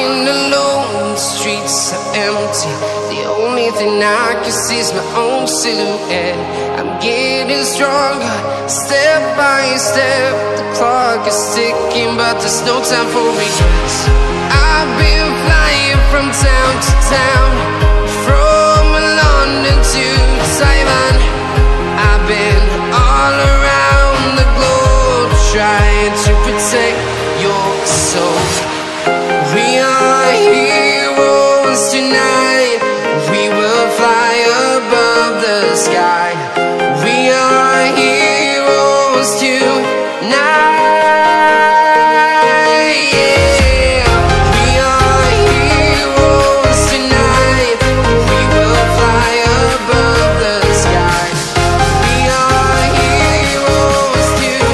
Walking alone, the streets are empty. The only thing I can see is my own silhouette. I'm getting stronger, step by step. The clock is ticking, but there's no time for regrets. I've been flying from town to town, from London to Taiwan. I've been all around the globe, trying to protect your soul. We are heroes tonight. We will fly above the sky. We are heroes tonight. Yeah. We are heroes tonight. We will fly above the sky. We are heroes tonight.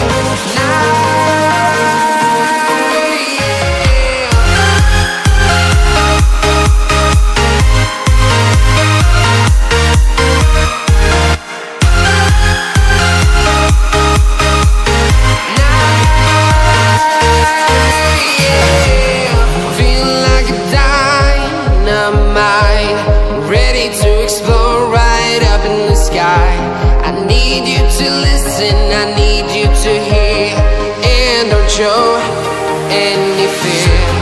I need you to listen, I need you to hear, and don't show any fear.